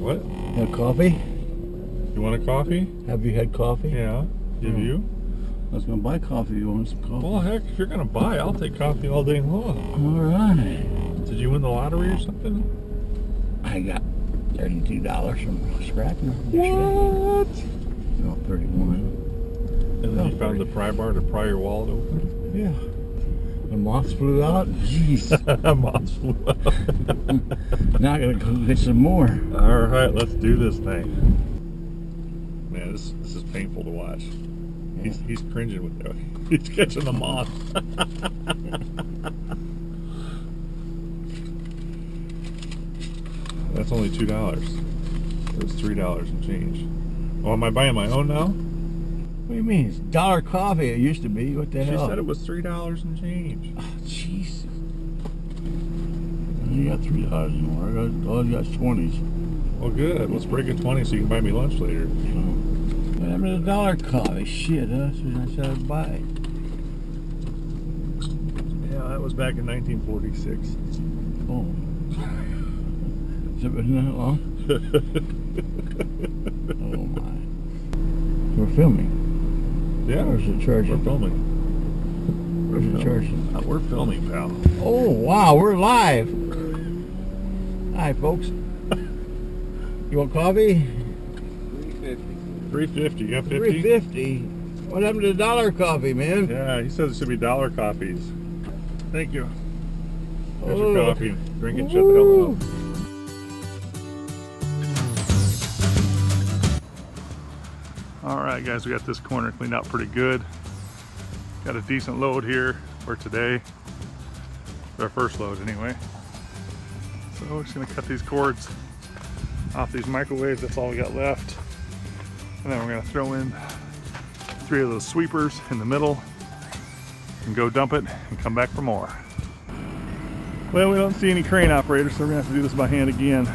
What? You want coffee? You want a coffee? Have you had coffee? Yeah. Have you? I was going to buy coffee. You want some coffee? Well, heck, if you're going to buy, I'll take coffee all day long. All right. Did you win the lottery or something? I got $32 from scrapping. What? No, 31. And then you found the pry bar to pry your wallet open? Yeah. The moths flew out. Jeez. Moths flew out. Now I gotta go get some more. All right, let's do this thing. Man, this is painful to watch. Yeah. He's cringing with that. He's catching the moth. That's only $2. It was $3 and change. Oh, am I buying my own now? What do you mean? It's dollar coffee. It used to be. What the hell? She said it was $3 and change. Oh, jeez. You got $3 more. All you got 20s. Well, good. Let's break a 20 so you can buy me lunch later. Whatever the dollar coffee. Shit, that's what I said I'd buy. Yeah, that was back in 1946. Oh. Has it been that long? Oh my. We're filming. Yeah. Where's the charger? We're filming. Where's the charger? We're filming, pal. Oh wow, we're live. Hi folks. You want coffee? $3.50. You got 50? $3.50. What happened to the dollar coffee, man? Yeah, he says it should be dollar coffees. Thank you. There's Oh. your coffee. Drink it, shut the hell up. Alright guys, we got this corner cleaned out pretty good. Got a decent load here for today. Our first load anyway. So we're just going to cut these cords off these microwaves. That's all we got left. And then we're going to throw in 3 of those sweepers in the middle and go dump it and come back for more. Well, we don't see any crane operators, so we're going to have to do this by hand again.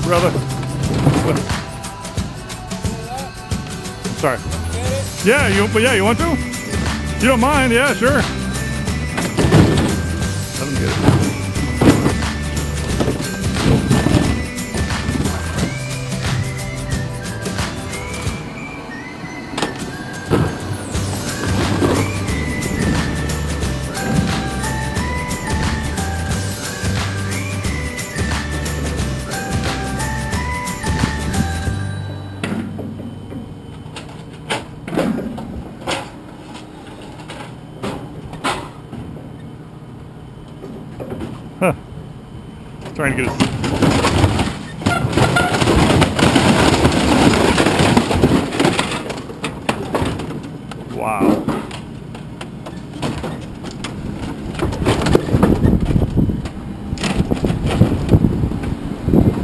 Brother. Sorry. Yeah, you want to? You don't mind? Yeah, sure. Let him get it. Huh. Trying to get us. Wow.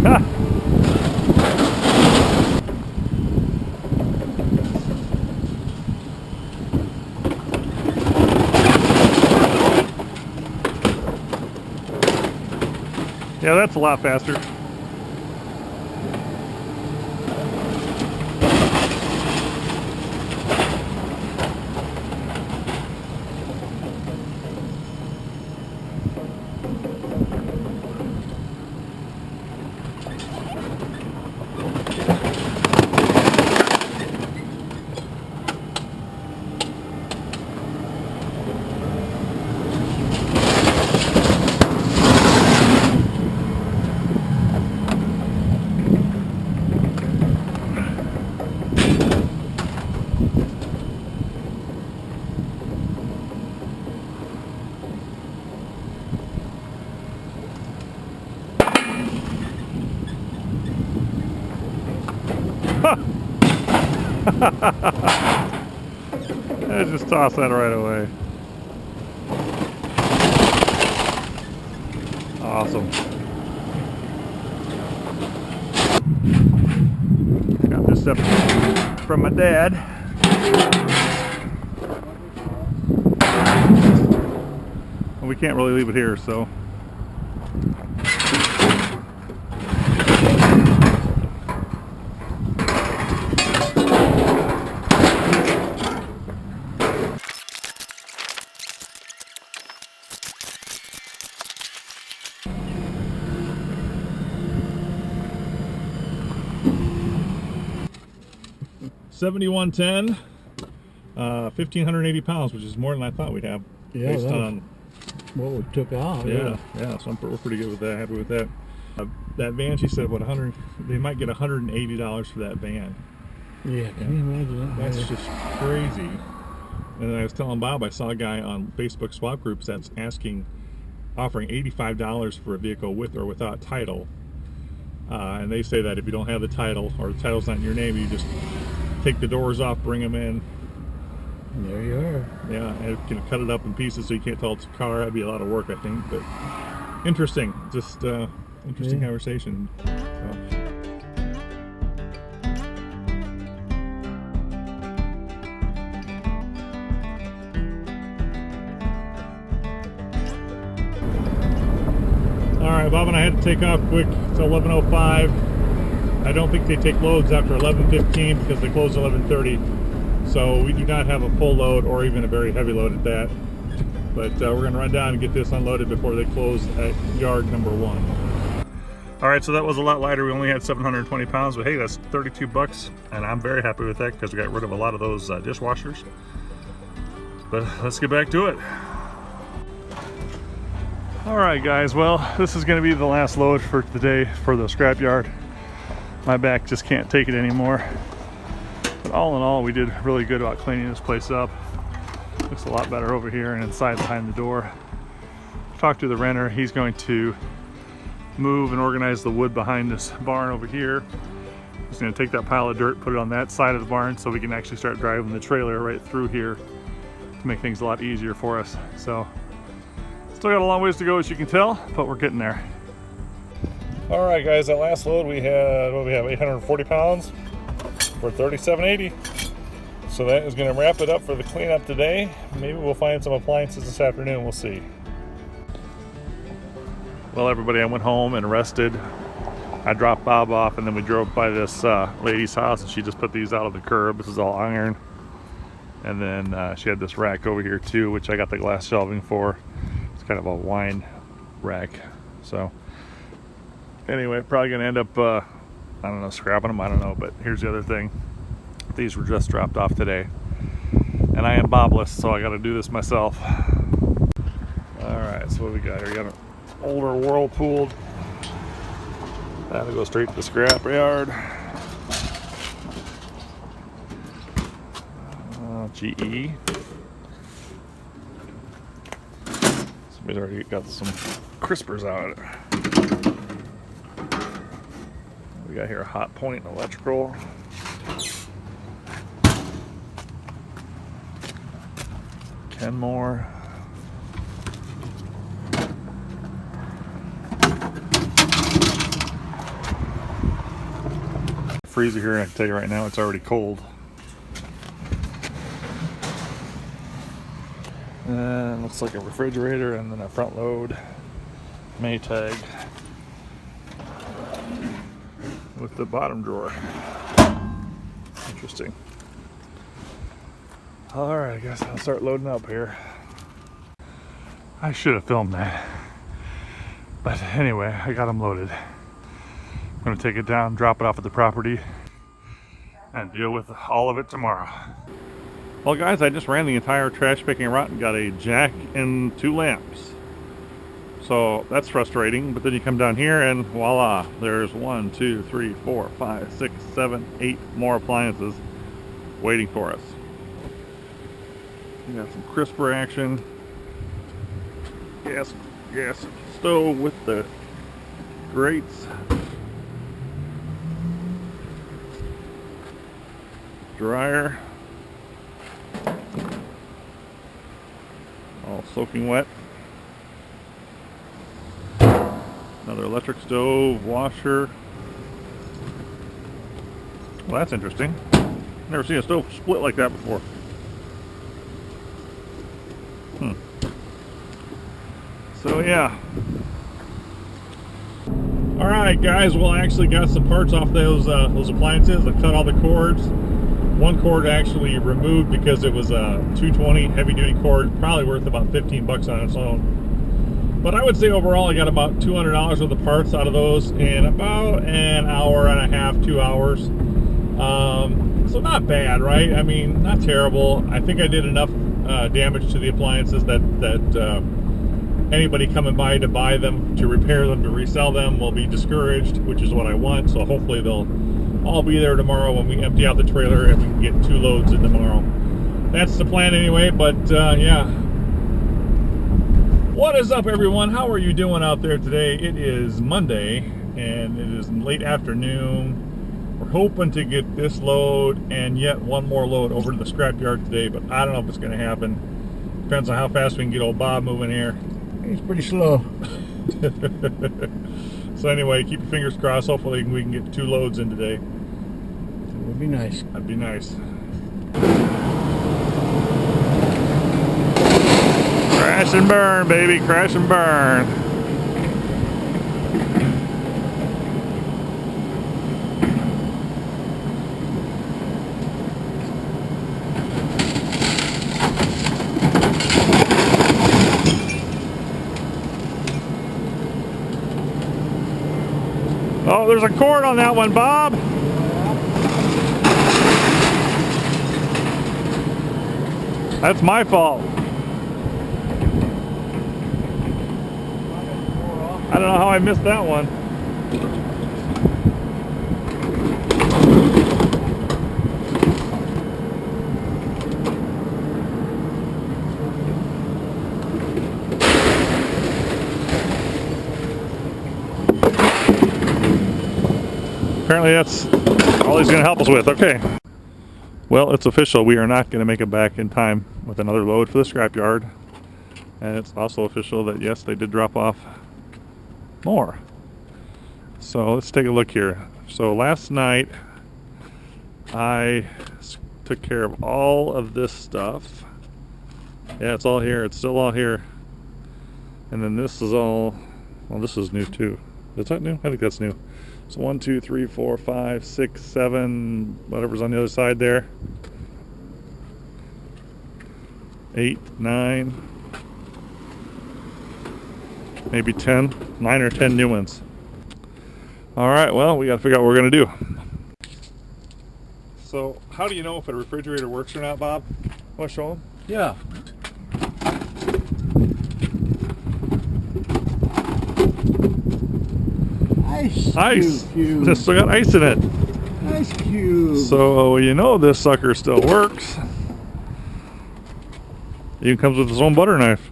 Ha. Yeah, that's a lot faster. I just toss that right away. Awesome. Got this up from my dad. we can't really leave it here, so. $71.10, 1,580 pounds, which is more than I thought we'd have. Yeah, based on what we took off. yeah. So we're pretty good with that. Happy with that. That van, she said, what, 100? They might get $180 for that van. Yeah, can you imagine that? That's just crazy. And then I was telling Bob, I saw a guy on Facebook swap groups that's offering $85 for a vehicle with or without title. And they say that if you don't have the title, or the title's not in your name, you just take the doors off, bring them in. There you are. Yeah, and it can cut it up in pieces so you can't tell it's a car. That'd be a lot of work, I think, but interesting. Just interesting conversation. All right, Bob and I had to take off quick. It's 11:05. I don't think they take loads after 11:15 because they close 11:30. So we do not have a full load or even a very heavy load at that. But we're going to run down and get this unloaded before they close at yard number 1. All right, so that was a lot lighter. We only had 720 pounds, but hey, that's 32 bucks, and I'm very happy with that because we got rid of a lot of those dishwashers. But let's get back to it. All right, guys, well, this is going to be the last load for the day for the scrapyard. My back just can't take it anymore. But all in all, we did really good about cleaning this place up. Looks a lot better over here and inside behind the door. Talked to the renter. He's going to move and organize the wood behind this barn over here. He's going to take that pile of dirt, put it on that side of the barn so we can actually start driving the trailer right through here to make things a lot easier for us. So still got a long ways to go, as you can tell, but we're getting there. All right, guys, that last load we had, what do we have, 840 pounds for $37.80. So that is going to wrap it up for the cleanup today. Maybe we'll find some appliances this afternoon, we'll see. Well, everybody, I went home and rested. I dropped Bob off, and then we drove by this lady's house, and she just put these out on the curb. This is all iron. And then she had this rack over here too, which I got the glass shelving for. It's kind of a wine rack. So anyway, probably gonna end up I don't know, scrapping them, I don't know. But here's the other thing, these were just dropped off today, and I am Bobless, so I got to do this myself. All right, so what do we got here? We got an older Whirlpool. That'll go straight to the scrap yard. GE. Somebody's already got some crispers out. We got here a Hot Point electrical. Kenmore. Freezer here, and I can tell you right now it's already cold. And looks like a refrigerator, and then a front load Maytag with the bottom drawer. Interesting. All right, I guess I'll start loading up here. I should have filmed that, but anyway, I got them loaded. I'm gonna take it down, drop it off at the property, and deal with all of it tomorrow. Well, guys, I just ran the entire trash picking route and got a jack and 2 lamps. So that's frustrating, but then you come down here and voila, there's 1, 2, 3, 4, 5, 6, 7, 8 more appliances waiting for us. We got some crisper action. Gas stove with the grates. Dryer. All soaking wet. Another electric stove, washer. Well, that's interesting. Never seen a stove split like that before. So yeah. All right, guys. Well, I actually got some parts off those appliances. I cut all the cords. One cord actually removed because it was a 220 heavy-duty cord, probably worth about 15 bucks on its own. But I would say overall I got about $200 worth of parts out of those in about an hour and a half, 2 hours. So not bad, right? I mean, not terrible. I think I did enough damage to the appliances that anybody coming by to buy them, to repair them, to resell them will be discouraged, which is what I want. So hopefully they'll all be there tomorrow when we empty out the trailer and we can get 2 loads in tomorrow. That's the plan anyway, but yeah. What is up, everyone? How are you doing out there today? It is Monday and it is late afternoon. We're hoping to get this load and yet one more load over to the scrapyard today, but I don't know if it's going to happen. Depends on how fast we can get old Bob moving here. He's pretty slow. So anyway, keep your fingers crossed. Hopefully we can get 2 loads in today. That would be nice. That'd be nice. Crash and burn, baby. Crash and burn. Oh, there's a cord on that one, Bob. That's my fault. I don't know how I missed that one. Apparently that's all he's going to help us with. Okay. Well, it's official. We are not going to make it back in time with another load for the scrapyard. And it's also official that, yes, they did drop off more. So let's take a look here. So last night, I took care of all of this stuff. Yeah, it's all here. It's still all here. And then this is all, well, this is new too. Is that new? I think that's new. So 1, 2, 3, 4, 5, 6, 7, whatever's on the other side there. 8, 9, maybe 10, 9 or 10 new ones. All right, well, we got to figure out what we're going to do. So how do you know if a refrigerator works or not, Bob? Want to show them? Yeah. Ice. This still got ice in it. Ice cube. So you know this sucker still works. Even comes with its own butter knife.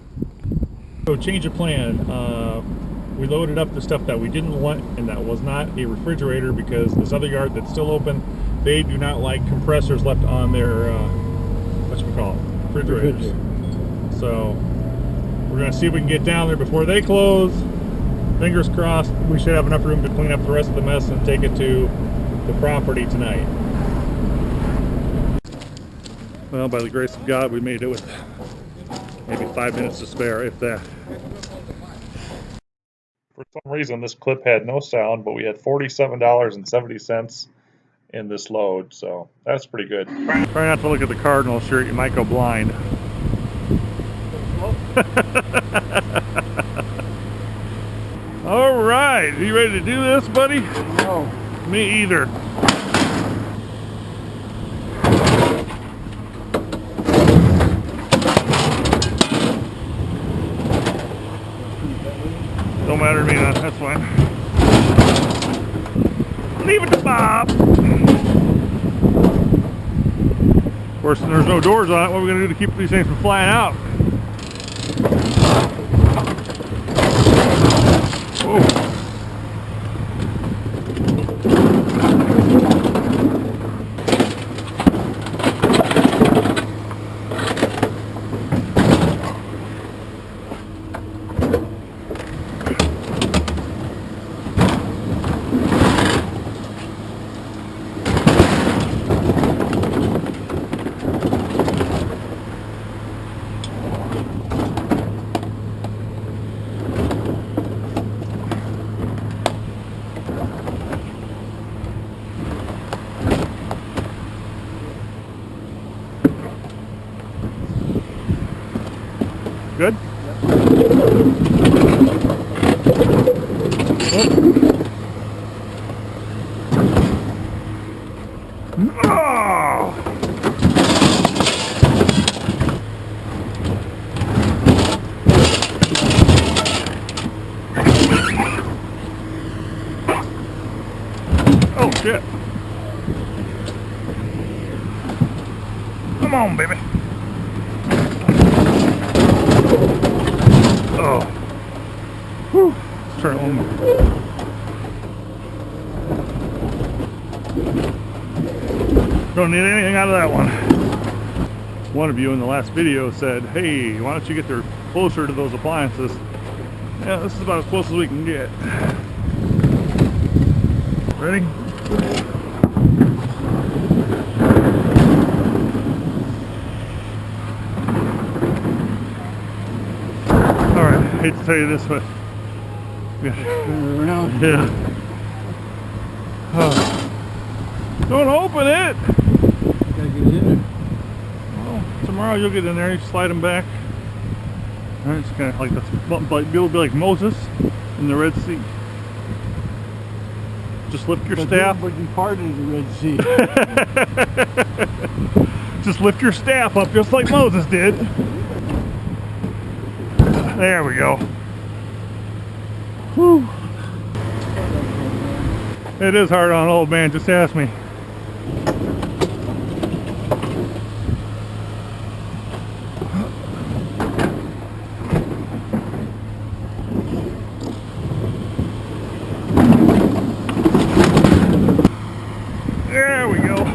So change of plan. We loaded up the stuff that we didn't want, and that was not a refrigerator, because this other yard that's still open, they do not like compressors left on their refrigerators. So we're gonna see if we can get down there before they close. Fingers crossed, we should have enough room to clean up the rest of the mess and take it to the property tonight. Well, by the grace of God, we made it with maybe 5 minutes to spare, if that. For some reason, this clip had no sound, but we had $47.70 in this load, so that's pretty good. Try not to look at the cardinal shirt, you might go blind. All right, are you ready to do this, buddy? No. Me either. Don't matter to me, that's fine. Leave it to Bob. Of course, there's no doors on it. What are we going to do to keep these things from flying out? Oh. shit. Come on, baby. Oh. Whew. Let's turn it on. Don't need anything out of that one. One of you in the last video said, hey, why don't you get there closer to those appliances? Yeah, this is about as close as we can get. Ready? Alright, I hate to tell you this, but yeah. Don't open it! Gotta get in there. Well, tomorrow you'll get in there, you slide them back. Alright, it's kind of like that's it'll be like Moses in the Red Sea. Just lift your staff. But you parted the Red Sea. Just lift your staff up just like Moses did. There we go. Whew. It is hard on old man, just ask me. There we go.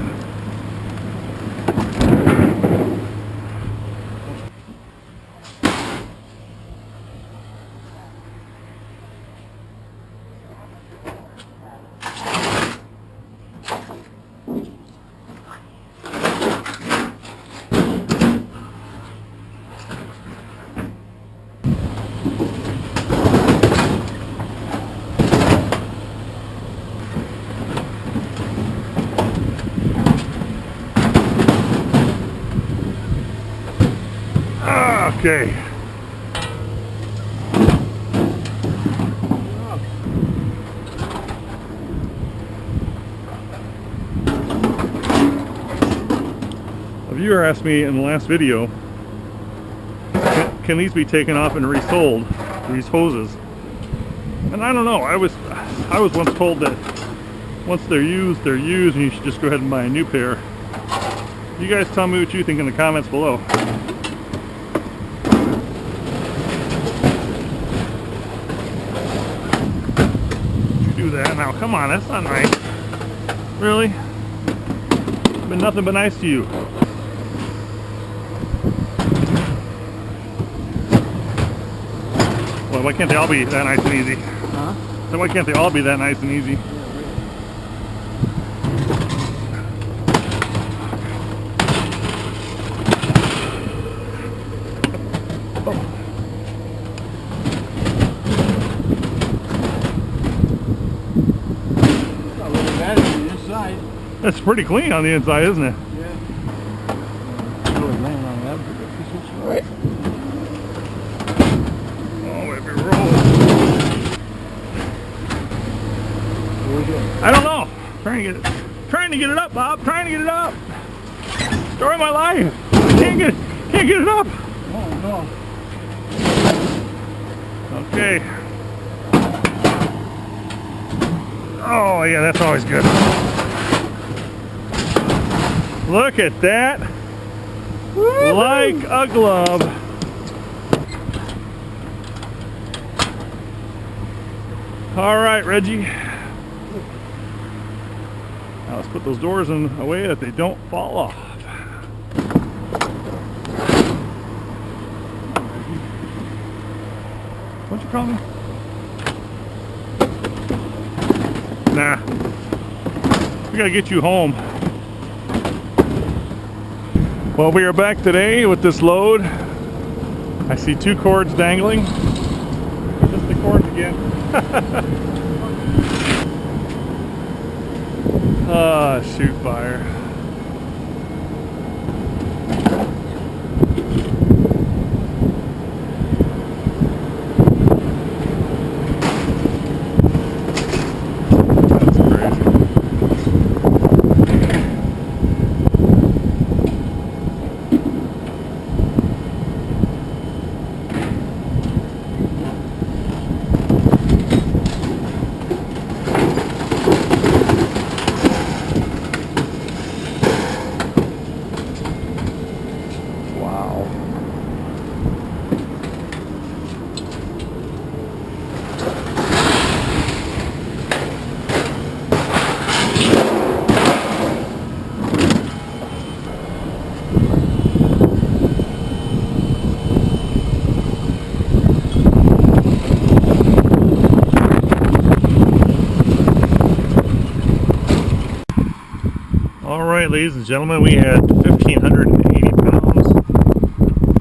Okay. A viewer asked me in the last video, can these be taken off and resold, these hoses? And I don't know. I was once told that once they're used, and you should just go ahead and buy a new pair. You guys tell me what you think in the comments below. That now, come on, that's not nice. Really? Been nothing but nice to you. Well, why can't they all be that nice and easy? Huh? So why can't they all be that nice and easy? That's pretty clean on the inside, isn't it? Yeah. Really laying on that. Right. Oh, if it rolls. What are we doing? I don't know. Trying to get it up, Bob. Trying to get it up. Story of my life. Can't get it up. Oh no. Okay. Oh yeah, that's always good. Look at that. Woo-hoo. Like a glove. All right, Reggie. Now let's put those doors in a way that they don't fall off. What'd you call me? Nah. We gotta get you home. Well, we are back today with this load. I see 2 cords dangling. Just the cords again. Ah, shoot fire. right, ladies and gentlemen, we had 1,580 pounds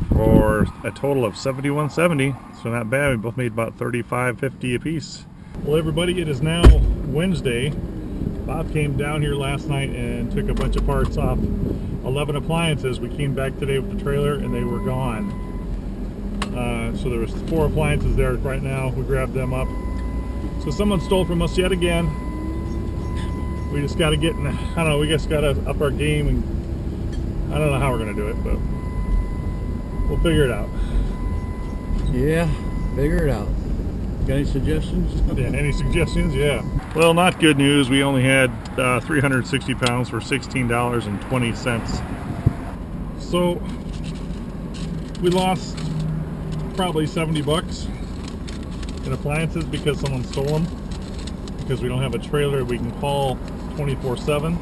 for a total of 7,170. So not bad. We both made about 35.50 a piece. Well, everybody, it is now Wednesday. Bob came down here last night and took a bunch of parts off 11 appliances. We came back today with the trailer and they were gone. So there was 4 appliances there right now. We grabbed them up. So someone stole from us yet again. We just got to get in, I don't know, we just got to up our game, and I don't know how we're going to do it, but we'll figure it out. Yeah, figure it out. Got any suggestions? Yeah, any suggestions? Yeah. Well, not good news. We only had 360 pounds for $16.20. So we lost probably 70 bucks in appliances because someone stole them. Because we don't have a trailer we can call 24/7.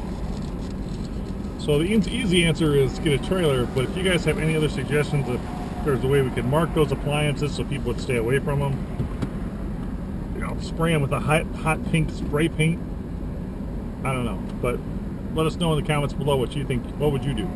So the easy answer is get a trailer, but if you guys have any other suggestions, if there's a way we could mark those appliances so people would stay away from them, you know, spray them with a hot pink spray paint, I don't know, but let us know in the comments below what you think. What would you do?